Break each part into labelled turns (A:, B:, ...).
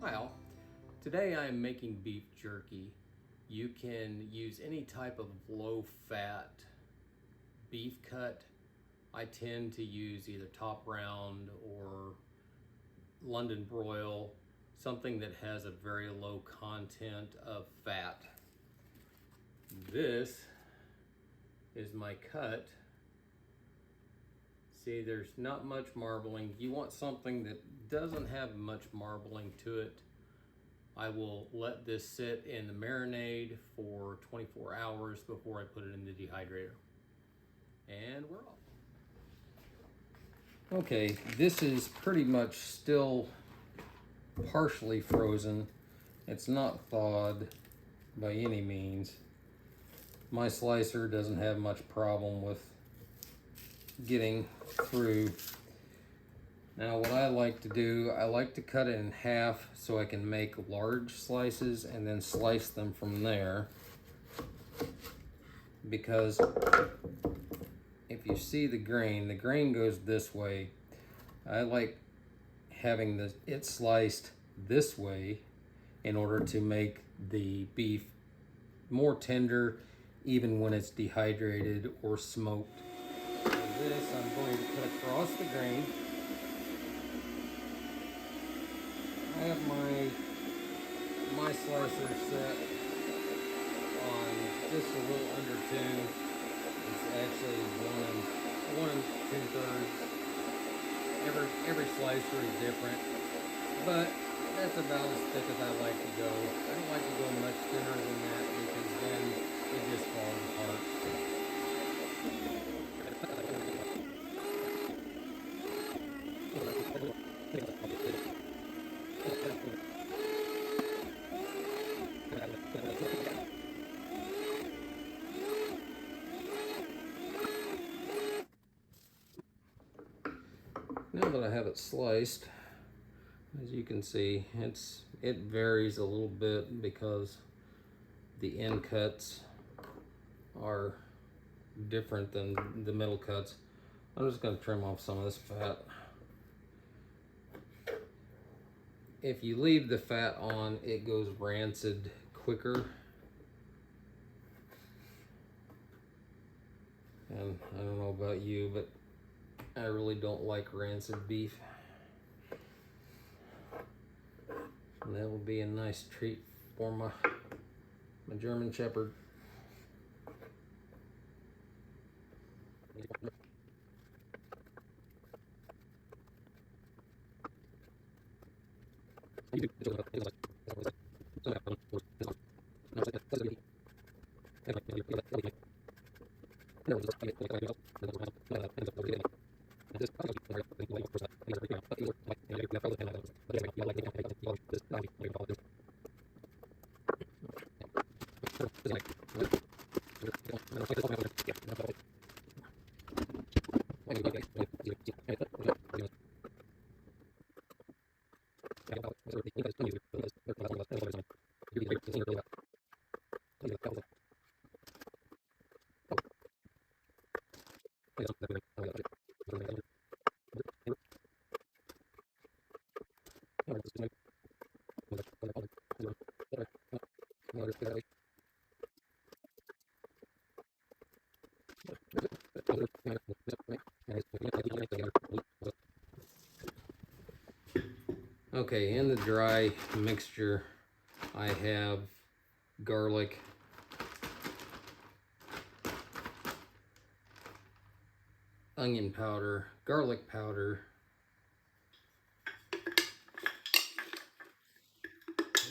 A: Hi all. Today I am making beef jerky. You can use any type of low-fat beef cut. I tend to use either top round or London broil, something that has a very low content of fat. This is my cut. See, there's not much marbling. You want something that doesn't have much marbling to it. I will let this sit in the marinade for 24 hours before I put it in the dehydrator. And we're off. Okay, this is pretty much still partially frozen. It's not thawed by any means. My slicer doesn't have much problem with getting through. Now what I like to do, I like to cut it in half so I can make large slices and then slice them from there. Because if you see the grain goes this way. I like having it sliced this way in order to make the beef more tender even when it's dehydrated or smoked. This I'm going to cut across the grain. I have my slicer set on just a little under 2. It's actually 1 2/3. Every slicer is different, but that's about as thick as I like to go. I don't like to go much thinner than that because then it just falls apart. Now that I have it sliced, as you can see, it varies a little bit because the end cuts are different than the middle cuts. I'm just going to trim off some of this fat. If you leave the fat on, it goes rancid quicker. And I don't know about you, but I really don't like rancid beef. And that will be a nice treat for my German Shepherd. Okay, in the dry mixture, I have garlic, onion powder, garlic powder,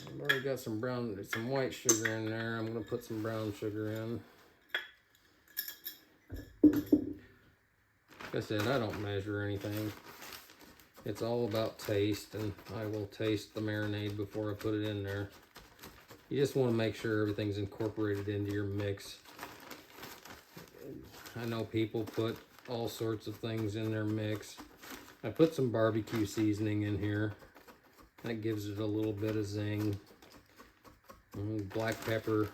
A: I've already got some white sugar in there. I'm going to put some brown sugar in. Like I said, I don't measure anything. It's all about taste, and I will taste the marinade before I put it in there. You just want to make sure everything's incorporated into your mix. I know people put all sorts of things in their mix. I put some barbecue seasoning in here. That gives it a little bit of zing. Black pepper.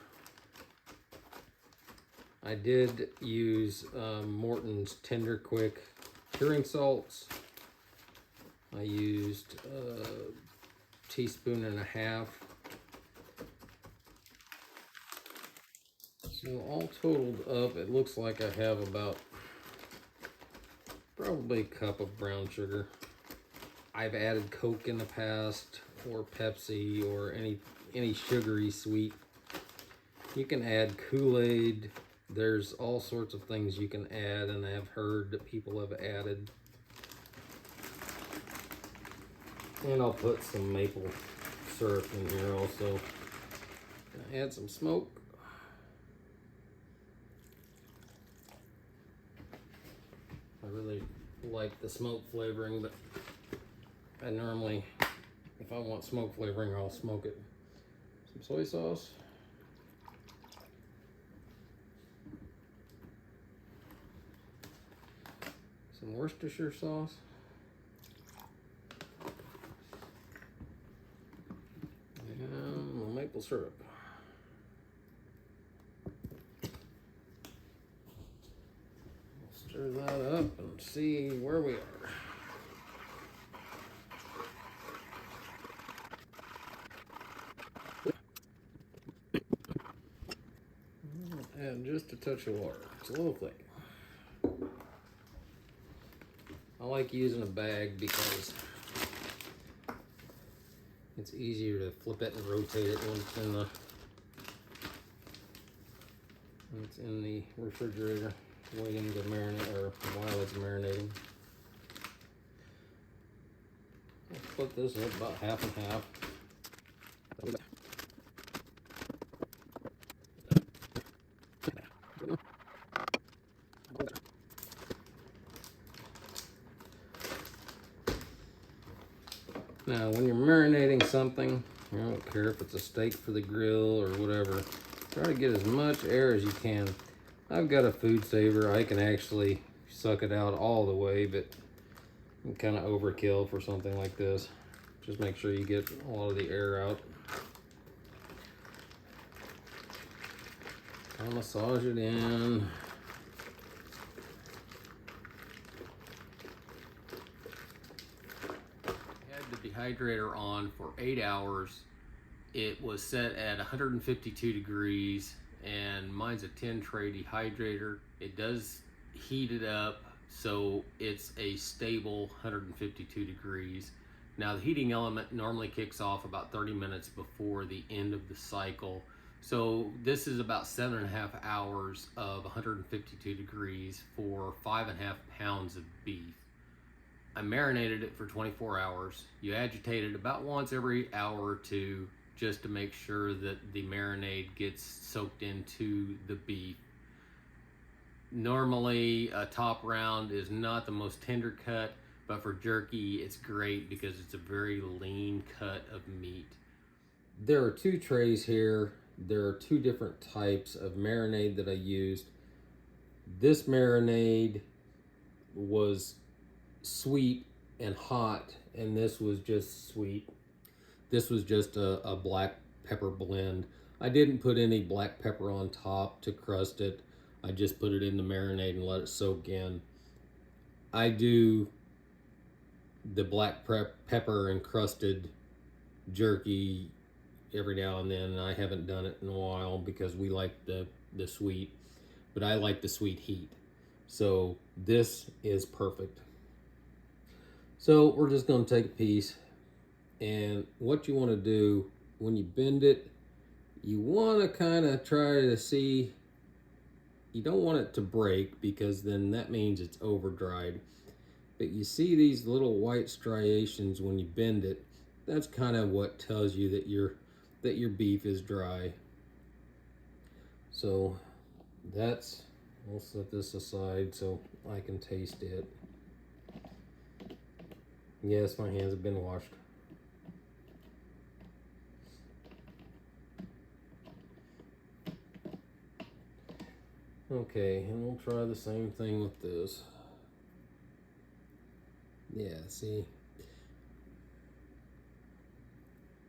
A: I did use Morton's Tender Quick curing salts. I used teaspoon and a half. So all totaled up, it looks like I have about probably a cup of brown sugar. I've added Coke in the past, or Pepsi, or any sugary sweet. You can add Kool-Aid. There's all sorts of things you can add, and I've heard that people have added. And I'll put some maple syrup in here also. Add some smoke. I really like the smoke flavoring, but I normally, if I want smoke flavoring, I'll smoke it. Some soy sauce. Some Worcestershire sauce. And maple syrup. Stir that up and see where we are. And just a touch of water. It's a little thick. I like using a bag because it's easier to flip it and rotate it when it's in the refrigerator waiting to marinate, or while it's marinating. I'll split this up about half and half. Now, when you're marinating something, I don't care if it's a steak for the grill or whatever, try to get as much air as you can. I've got a food saver. I can actually suck it out all the way, but kind of overkill for something like this. Just make sure you get a lot of the air out. I'll massage it in. The dehydrator on for 8 hours. It was set at 152 degrees, and mine's a 10 tray dehydrator. It does heat it up, so it's a stable 152 degrees. Now the heating element normally kicks off about 30 minutes before the end of the cycle. So this is about 7.5 hours of 152 degrees for 5.5 pounds of beef. I marinated it for 24 hours. You agitate it about once every hour or two just to make sure that the marinade gets soaked into the beef. Normally, a top round is not the most tender cut, but for jerky, it's great because it's a very lean cut of meat. There are 2 trays here. There are 2 different types of marinade that I used. This marinade was sweet and hot, and this was just sweet. This was just a black pepper blend. I didn't put any black pepper on top to crust it. I just put it in the marinade and let it soak in. I do the black pepper encrusted jerky every now and then, and I haven't done it in a while because we like the sweet, but I like the sweet heat. So this is perfect. So we're just going to take a piece, and what you want to do when you bend it, you want to kind of try to see, you don't want it to break because then that means it's over dried. But you see these little white striations when you bend it, that's kind of what tells you that your beef is dry. So we'll set this aside so I can taste it. Yes, my hands have been washed. Okay, and we'll try the same thing with this. Yeah, see?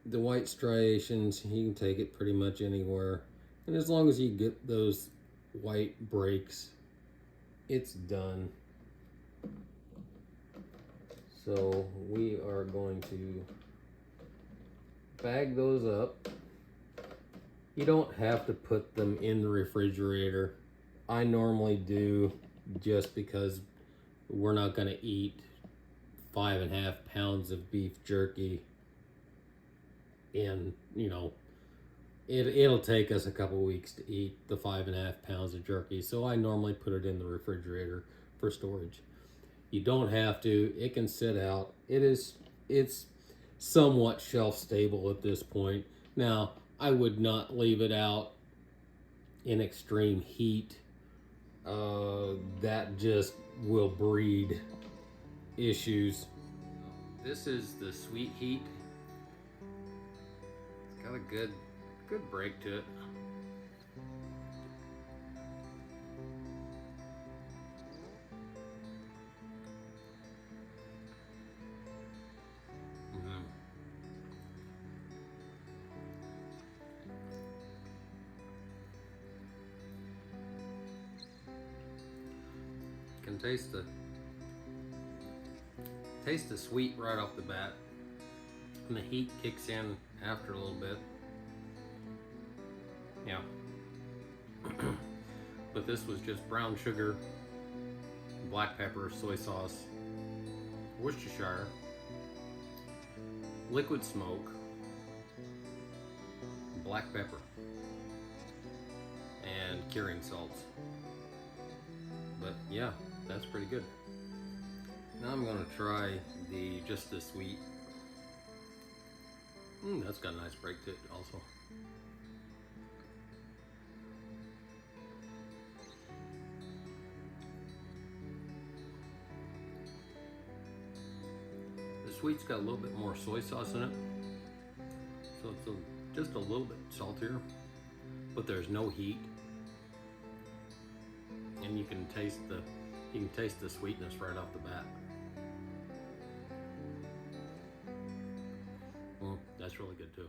A: The white striations, you can take it pretty much anywhere. And as long as you get those white breaks, it's done. So we are going to bag those up. You don't have to put them in the refrigerator. I normally do, just because we're not going to eat 5.5 pounds of beef jerky in, you know, it'll take us a couple weeks to eat the 5.5 pounds of jerky. So I normally put it in the refrigerator for storage. You don't have to. It can sit out. It's somewhat shelf stable at this point. Now, I would not leave it out in extreme heat. That just will breed issues. This is the sweet heat. It's got a good break to it. Can taste the sweet right off the bat, and the heat kicks in after a little bit. Yeah. But this was just brown sugar, black pepper, soy sauce, Worcestershire, liquid smoke, black pepper, and curing salts. But yeah, that's pretty good. Now I'm gonna try just the sweet. That's got a nice break to it also. The sweet's got a little bit more soy sauce in it, so it's just a little bit saltier, but there's no heat, and you can taste the sweetness right off the bat. That's really good too.